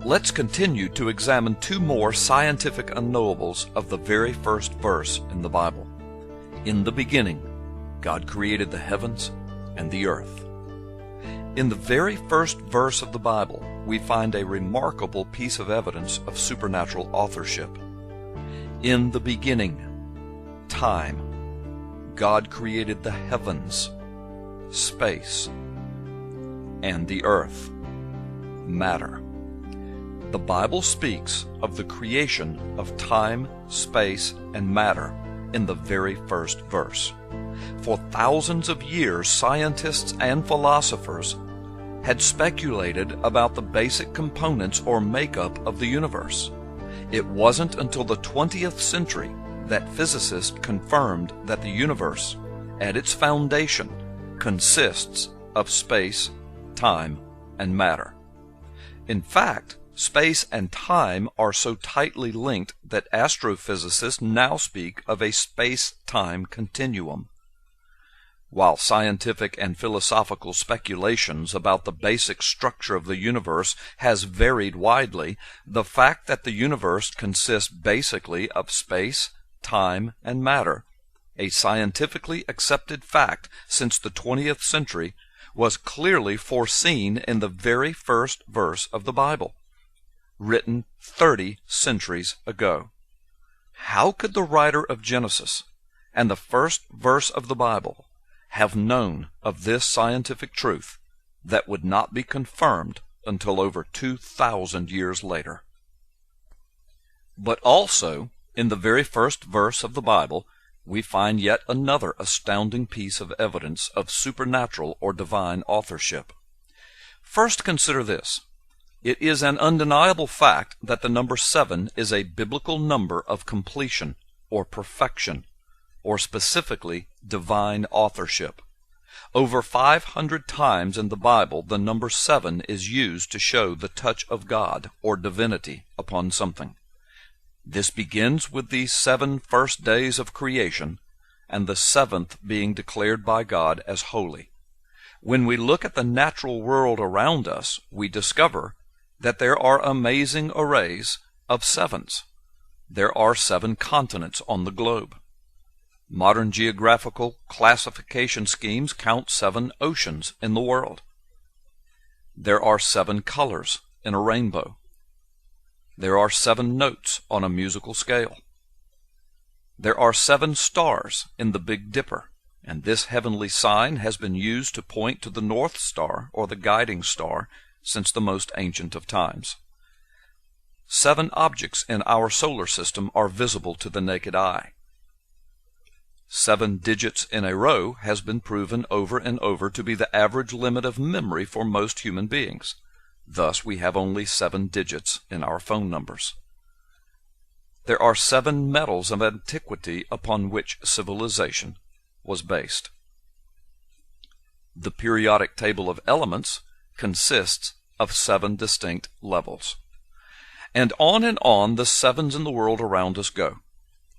Let's continue to examine two more scientific unknowables of the very first verse in the Bible. In the beginning, God created the heavens and the earth. In the very first verse of the Bible, we find a remarkable piece of evidence of supernatural authorship. In the beginning, time, God created the heavens, space, and the earth, matter. The Bible speaks of the creation of time, space, and matter in the very first verse. For thousands of years, scientists and philosophers had speculated about the basic components or makeup of the universe. It wasn't until the 20th century that physicists confirmed that the universe, at its foundation, consists of space, time, and matter. In fact, space and time are so tightly linked that astrophysicists now speak of a space-time continuum. While scientific and philosophical speculations about the basic structure of the universe has varied widely, the fact that the universe consists basically of space, time, and matter, a scientifically accepted fact since the 20th century, was clearly foreseen in the very first verse of the Bible, written 30 centuries ago. How could the writer of Genesis and the first verse of the Bible have known of this scientific truth that would not be confirmed until over 2,000 years later? But also, in the very first verse of the Bible, we find yet another astounding piece of evidence of supernatural or divine authorship. First, consider this. It is an undeniable fact that the number 7 is a biblical number of completion or perfection, or specifically divine authorship. Over 500 times in the Bible, the number 7 is used to show the touch of God or divinity upon something. This begins with the 7 first days of creation, and the 7th being declared by God as holy. When we look at the natural world around us, we discover that there are amazing arrays of 7s. There are 7 continents on the globe. Modern geographical classification schemes count 7 oceans in the world. There are 7 colors in a rainbow. There are 7 notes on a musical scale. There are 7 stars in the Big Dipper, and this heavenly sign has been used to point to the North Star or the guiding star since the most ancient of times. 7 objects in our solar system are visible to the naked eye. 7 digits in a row has been proven over and over to be the average limit of memory for most human beings. Thus, we have only 7 digits in our phone numbers. There are 7 metals of antiquity upon which civilization was based. The periodic table of elements consists of 7 distinct levels. And on the 7s in the world around us go,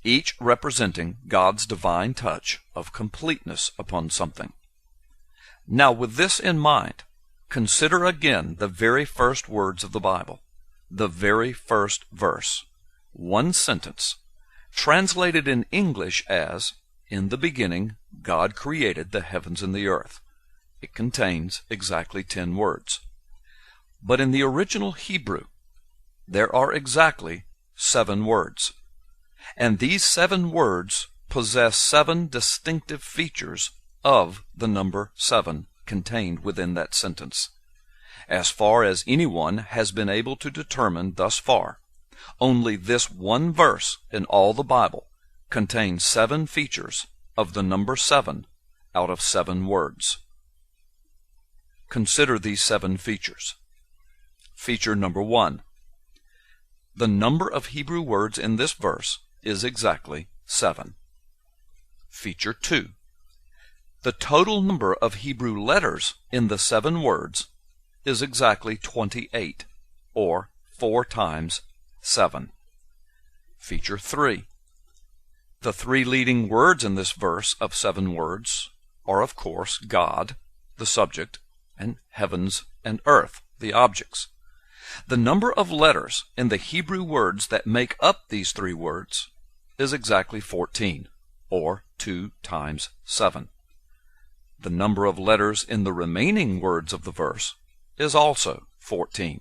each representing God's divine touch of completeness upon something. Now, with this in mind, consider again the very first words of the Bible, the very first verse, one sentence, translated in English as, "In the beginning, God created the heavens and the earth." It contains exactly 10 words. But in the original Hebrew, there are exactly 7 words. And these 7 words possess 7 distinctive features of the number 7 contained within that sentence. As far as anyone has been able to determine thus far, only this one verse in all the Bible contains 7 features of the number 7 out of 7 words. Consider these 7 features. Feature number 1. The number of Hebrew words in this verse is exactly 7. Feature 2. The total number of Hebrew letters in the 7 words is exactly 28, or 4 times 7. Feature 3. The 3 leading words in this verse of 7 words are, of course, God, the subject, and heavens and earth, the objects. The number of letters in the Hebrew words that make up these three words is exactly 14, or 2 times 7. The number of letters in the remaining words of the verse is also 14,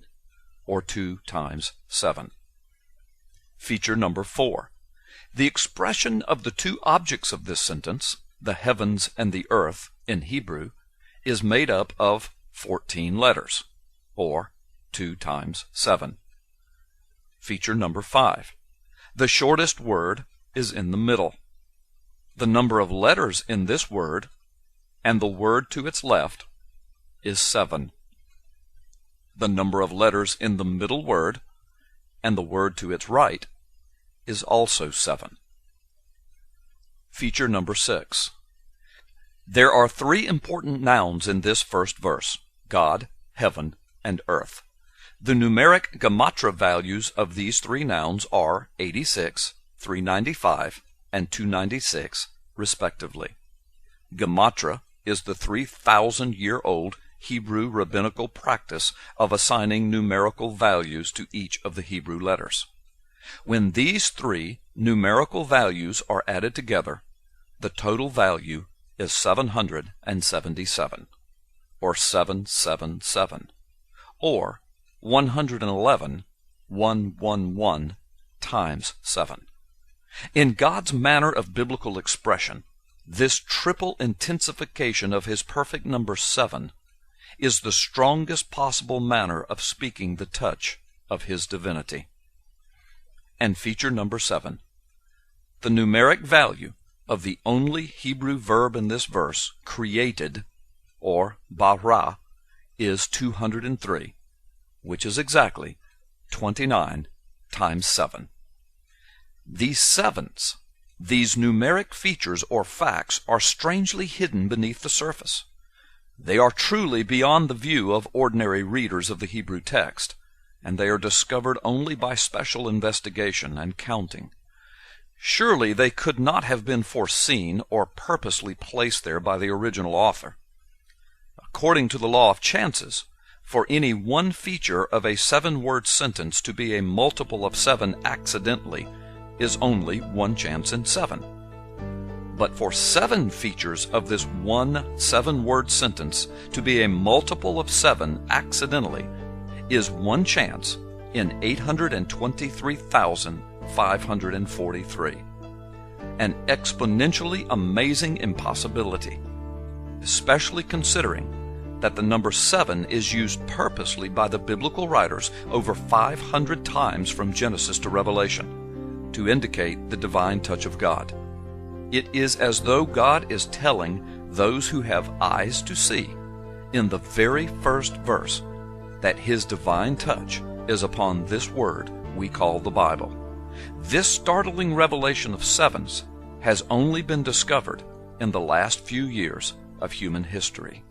or 2 times 7. Feature number 4. The expression of the two objects of this sentence, the heavens and the earth, in Hebrew, is made up of 14 letters, or 2 times 7. Feature number 5. The shortest word is in the middle. The number of letters in this word and the word to its left is 7. The number of letters in the middle word and the word to its right is also 7. Feature number 6. There are three important nouns in this first verse: God, heaven, and earth. The numeric gematria values of these three nouns are 86, 395, and 296, respectively. Gematria is the 3,000-year-old Hebrew rabbinical practice of assigning numerical values to each of the Hebrew letters. When these three numerical values are added together, the total value is 777, or 777, or 111, 111 times 7. In God's manner of biblical expression, this triple intensification of His perfect number 7 is the strongest possible manner of speaking the touch of His divinity. And feature number 7. The numeric value of the only Hebrew verb in this verse, created, or bara, is 203, which is exactly 29 times 7. These sevens, these numeric features or facts, are strangely hidden beneath the surface. They are truly beyond the view of ordinary readers of the Hebrew text, and they are discovered only by special investigation and counting. Surely they could not have been foreseen or purposely placed there by the original author. According to the law of chances, for any one feature of a 7-word sentence to be a multiple of 7 accidentally is only 1 chance in 7. But for 7 features of this one 7-word sentence to be a multiple of 7 accidentally is 1 chance in 823,543. An exponentially amazing impossibility, especially considering that the number 7 is used purposely by the biblical writers over 500 times from Genesis to Revelation to indicate the divine touch of God. It is as though God is telling those who have eyes to see in the very first verse that His divine touch is upon this word we call the Bible. This startling revelation of 7s has only been discovered in the last few years of human history.